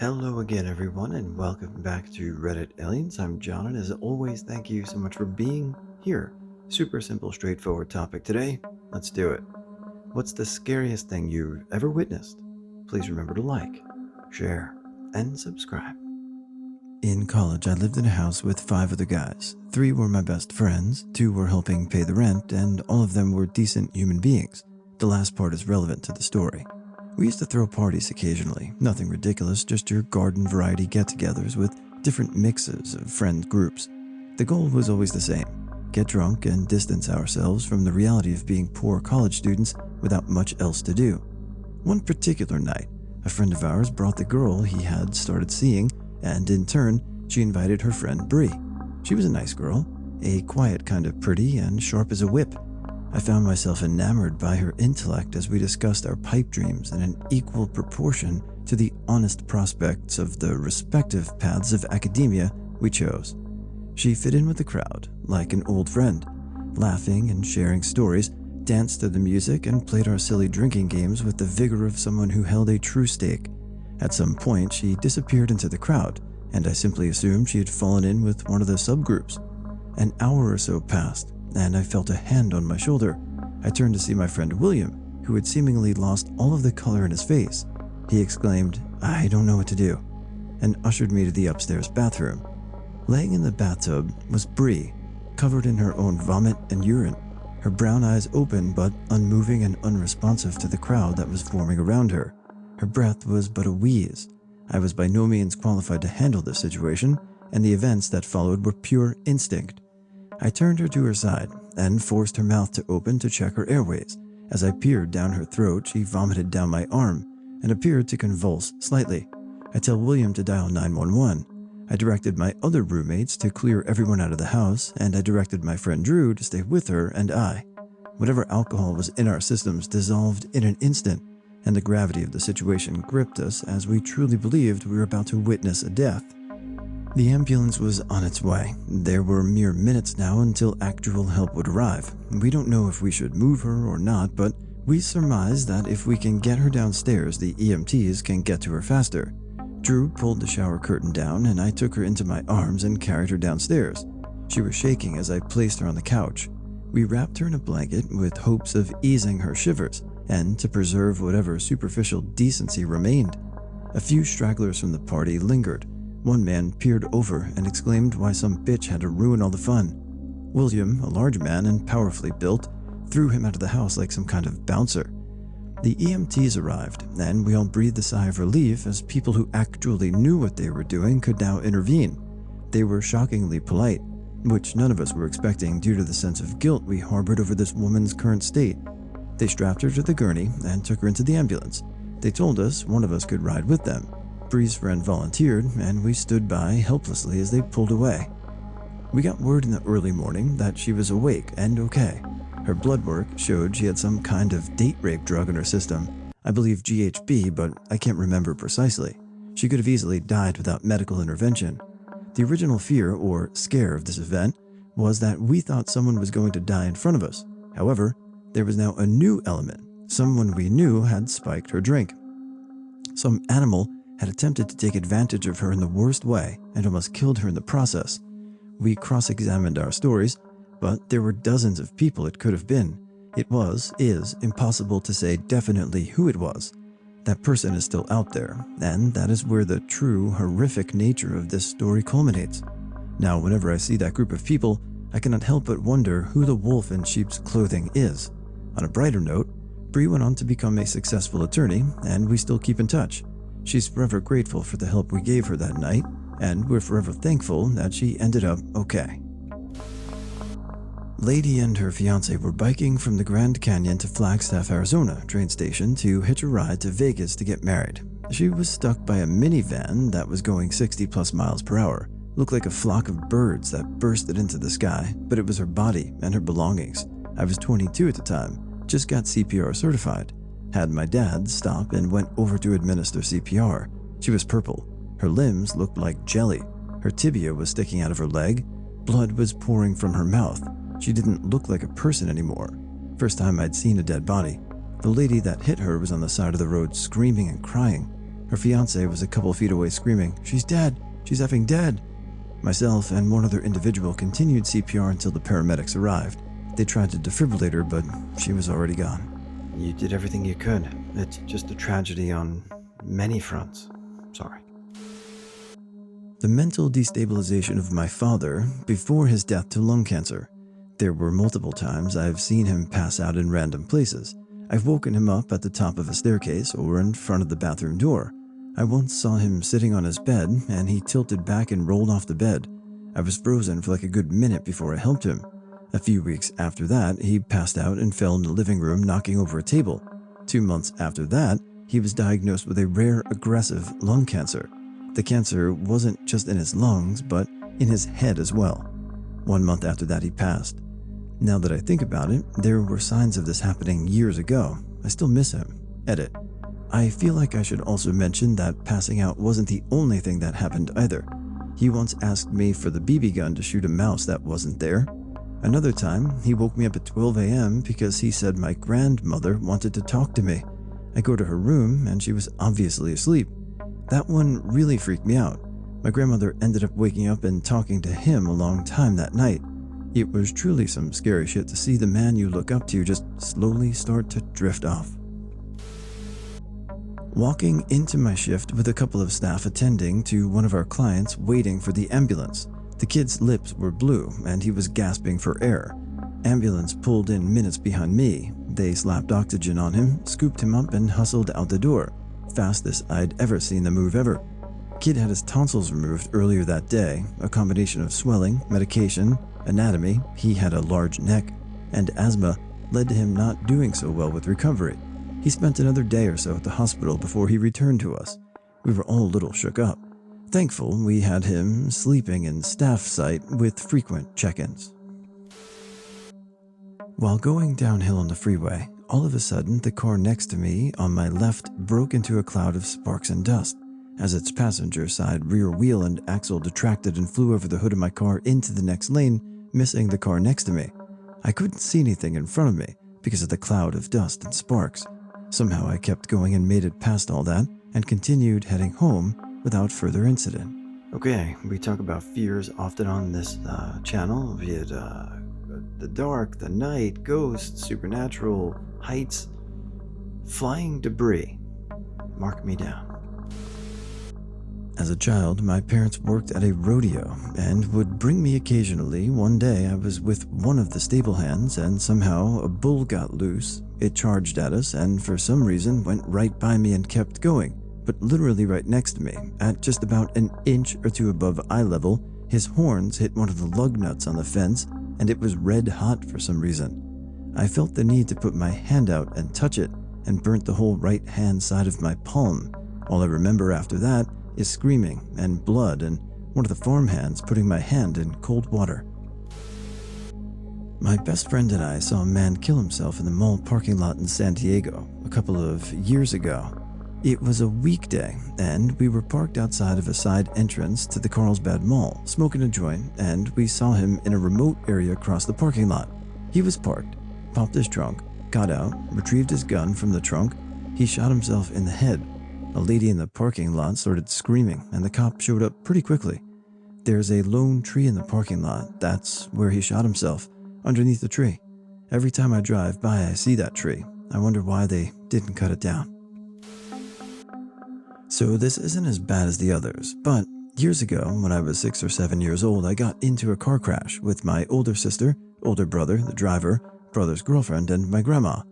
Hello again, everyone, and welcome back to Reddit Aliens. I'm John, and as always, thank you so much for being here. Super simple, straightforward topic today. Let's do it. What's the scariest thing you've ever witnessed? Please remember to like, share, and subscribe. In college, I lived in a house with 5 other guys. 3 were my best friends, 2 were helping pay the rent, and all of them were decent human beings. The last part is relevant to the story. We used to throw parties occasionally, nothing ridiculous, just your garden variety get-togethers with different mixes of friend groups. The goal was always the same: get drunk and distance ourselves from the reality of being poor college students without much else to do. One particular night, a friend of ours brought the girl he had started seeing, and in turn, she invited her friend Bree. She was a nice girl, a quiet kind of pretty and sharp as a whip. I found myself enamored by her intellect as we discussed our pipe dreams in an equal proportion to the honest prospects of the respective paths of academia we chose. She fit in with the crowd, like an old friend, laughing and sharing stories, danced to the music, and played our silly drinking games with the vigor of someone who held a true stake. At some point, she disappeared into the crowd, and I simply assumed she had fallen in with one of the subgroups. An hour or so passed, and I felt a hand on my shoulder. I turned to see my friend William, who had seemingly lost all of the color in his face. He exclaimed, "I don't know what to do," and ushered me to the upstairs bathroom. Laying in the bathtub was Bree, covered in her own vomit and urine, her brown eyes open but unmoving and unresponsive to the crowd that was forming around her. Her breath was but a wheeze. I was by no means qualified to handle this situation, and the events that followed were pure instinct. I turned her to her side and forced her mouth to open to check her airways. As I peered down her throat, she vomited down my arm and appeared to convulse slightly. I tell William to dial 911. I directed my other roommates to clear everyone out of the house, and I directed my friend Drew to stay with her and I. Whatever alcohol was in our systems dissolved in an instant, and the gravity of the situation gripped us as we truly believed we were about to witness a death. The ambulance was on its way. There were mere minutes now until actual help would arrive. We don't know if we should move her or not, but we surmise that if we can get her downstairs, the EMTs can get to her faster. Drew pulled the shower curtain down, and I took her into my arms and carried her downstairs. She was shaking as I placed her on the couch. We wrapped her in a blanket with hopes of easing her shivers and to preserve whatever superficial decency remained. A few stragglers from the party lingered. One man peered over and exclaimed why some bitch had to ruin all the fun. William, a large man and powerfully built, threw him out of the house like some kind of bouncer. The EMTs arrived, and we all breathed a sigh of relief as people who actually knew what they were doing could now intervene. They were shockingly polite, which none of us were expecting due to the sense of guilt we harbored over this woman's current state. They strapped her to the gurney and took her into the ambulance. They told us one of us could ride with them. Bree's friend volunteered, and we stood by helplessly as they pulled away. We got word in the early morning that she was awake and okay. Her blood work showed she had some kind of date rape drug in her system. I believe GHB, but I can't remember precisely. She could have easily died without medical intervention. The original fear or scare of this event was that we thought someone was going to die in front of us. However, there was now a new element. Someone we knew had spiked her drink. Some animal had attempted to take advantage of her in the worst way and almost killed her in the process. We cross-examined our stories, but there were dozens of people it could have been. It is impossible to say definitely who it was. That person is still out there, and that is where the true, horrific nature of this story culminates. Now, whenever I see that group of people, I cannot help but wonder who the wolf in sheep's clothing is. On a brighter note, Bree went on to become a successful attorney, and we still keep in touch. She's forever grateful for the help we gave her that night, and we're forever thankful that she ended up okay. Lady and her fiancé were biking from the Grand Canyon to Flagstaff, Arizona train station to hitch a ride to Vegas to get married. She was stuck by a minivan that was going 60+ miles per hour. Looked like a flock of birds that bursted into the sky, but it was her body and her belongings. I was 22 at the time, just got CPR certified. Had my dad stop and went over to administer CPR. She was purple. Her limbs looked like jelly. Her tibia was sticking out of her leg. Blood was pouring from her mouth. She didn't look like a person anymore. First time I'd seen a dead body. The lady that hit her was on the side of the road screaming and crying. Her fiancé was a couple feet away screaming, "She's dead! She's effing dead!" Myself and one other individual continued CPR until the paramedics arrived. They tried to defibrillate her, but she was already gone. You did everything you could. It's just a tragedy on many fronts. Sorry. The mental destabilization of my father before his death to lung cancer. There were multiple times I've seen him pass out in random places. I've woken him up at the top of a staircase or in front of the bathroom door. I once saw him sitting on his bed and he tilted back and rolled off the bed. I was frozen for like a good minute before I helped him. A few weeks after that, he passed out and fell in the living room, knocking over a table. 2 months after that, he was diagnosed with a rare aggressive lung cancer. The cancer wasn't just in his lungs, but in his head as well. 1 month after that, he passed. Now that I think about it, there were signs of this happening years ago. I still miss him. Edit. I feel like I should also mention that passing out wasn't the only thing that happened either. He once asked me for the BB gun to shoot a mouse that wasn't there. Another time, he woke me up at 12 a.m. because he said my grandmother wanted to talk to me. I go to her room and she was obviously asleep. That one really freaked me out. My grandmother ended up waking up and talking to him a long time that night. It was truly some scary shit to see the man you look up to just slowly start to drift off. Walking into my shift with a couple of staff attending to one of our clients waiting for the ambulance. The kid's lips were blue and he was gasping for air. Ambulance pulled in minutes behind me. They slapped oxygen on him, scooped him up and hustled out the door. Fastest I'd ever seen them move ever. Kid had his tonsils removed earlier that day, a combination of swelling, medication, anatomy, he had a large neck, and asthma led to him not doing so well with recovery. He spent another day or so at the hospital before he returned to us. We were all a little shook up. Thankful we had him sleeping in staff site with frequent check-ins. While going downhill on the freeway, all of a sudden the car next to me on my left broke into a cloud of sparks and dust as its passenger side rear wheel and axle detracted and flew over the hood of my car into the next lane, missing the car next to me. I couldn't see anything in front of me because of the cloud of dust and sparks. Somehow I kept going and made it past all that and continued heading home without further incident. Okay, we talk about fears often on this channel, be it the dark, the night, ghosts, supernatural, heights, flying debris. Mark me down. As a child, my parents worked at a rodeo and would bring me occasionally. One day I was with one of the stable hands and somehow a bull got loose. It charged at us and for some reason went right by me and kept going, but literally right next to me, at just about an inch or two above eye level, his horns hit one of the lug nuts on the fence and it was red hot for some reason. I felt the need to put my hand out and touch it and burnt the whole right hand side of my palm. All I remember after that is screaming and blood and one of the farmhands putting my hand in cold water. My best friend and I saw a man kill himself in the mall parking lot in San Diego a couple of years ago. It was a weekday and we were parked outside of a side entrance to the Carlsbad Mall, smoking a joint, and we saw him in a remote area across the parking lot. He was parked, popped his trunk, got out, retrieved his gun from the trunk. He shot himself in the head. A lady in the parking lot started screaming and the cop showed up pretty quickly. There's a lone tree in the parking lot. That's where he shot himself, underneath the tree. Every time I drive by, I see that tree. I wonder why they didn't cut it down. So this isn't as bad as the others, but years ago, when I was 6 or 7 years old, I got into a car crash with my older sister, older brother, the driver, brother's girlfriend, and my grandma.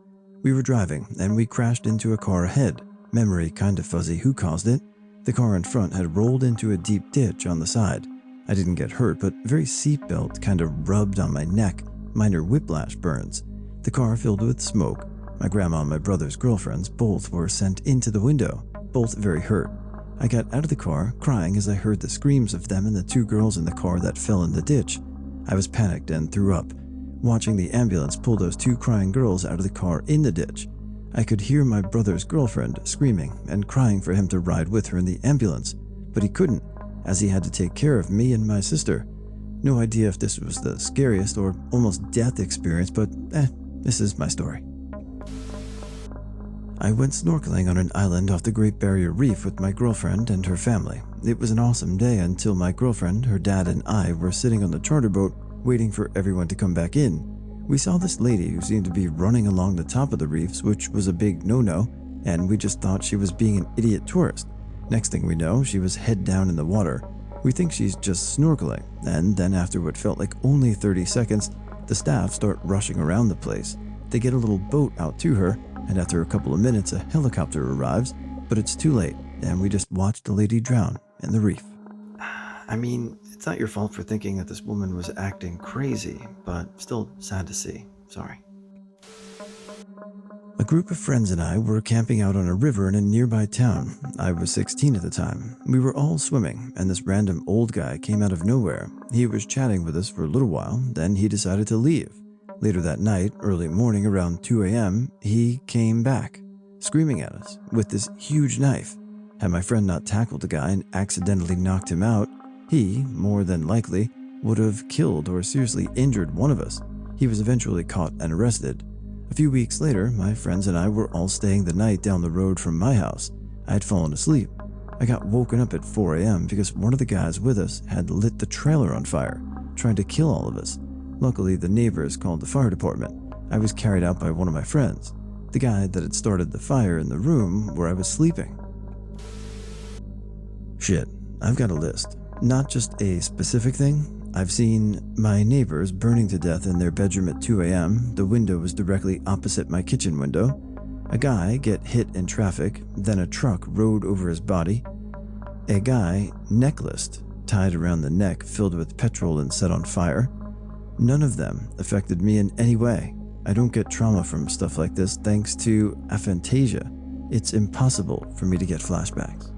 We were driving and we crashed into a car ahead. Memory kind of fuzzy who caused it. The car in front had rolled into a deep ditch on the side. I didn't get hurt, but very seatbelt kind of rubbed on my neck, minor whiplash burns. The car filled with smoke. My grandma and my brother's girlfriends both were sent into the window, both very hurt. I got out of the car, crying as I heard the screams of them and the 2 girls in the car that fell in the ditch. I was panicked and threw up, watching the ambulance pull those 2 crying girls out of the car in the ditch. I could hear my brother's girlfriend screaming and crying for him to ride with her in the ambulance, but he couldn't, as he had to take care of me and my sister. No idea if this was the scariest or almost death experience, but this is my story. I went snorkeling on an island off the Great Barrier Reef with my girlfriend and her family. It was an awesome day until my girlfriend, her dad, and I were sitting on the charter boat waiting for everyone to come back in. We saw this lady who seemed to be running along the top of the reefs, which was a big no-no, and we just thought she was being an idiot tourist. Next thing we know, she was head down in the water. We think she's just snorkeling, and then after what felt like only 30 seconds, the staff start rushing around the place. They get a little boat out to her, and after a couple of minutes a helicopter arrives, but it's too late, and we just watched the lady drown in the reef. I mean, it's not your fault for thinking that this woman was acting crazy, but still sad to see. Sorry. A group of friends and I were camping out on a river in a nearby town. I was 16 at the time. We were all swimming, and this random old guy came out of nowhere. He was chatting with us for a little while, then he decided to leave. Later that night, early morning around 2 a.m., he came back, screaming at us with this huge knife. Had my friend not tackled the guy and accidentally knocked him out, he, more than likely, would have killed or seriously injured one of us. He was eventually caught and arrested. A few weeks later, my friends and I were all staying the night down the road from my house. I had fallen asleep. I got woken up at 4 a.m. because one of the guys with us had lit the trailer on fire, trying to kill all of us. Luckily, the neighbors called the fire department. I was carried out by one of my friends, the guy that had started the fire in the room where I was sleeping. Shit, I've got a list. Not just a specific thing. I've seen my neighbors burning to death in their bedroom at 2 a.m. The window was directly opposite my kitchen window. A guy get hit in traffic, then a truck rode over his body. A guy necklaced, tied around the neck, filled with petrol and set on fire. None of them affected me in any way. I don't get trauma from stuff like this thanks to aphantasia. It's impossible for me to get flashbacks.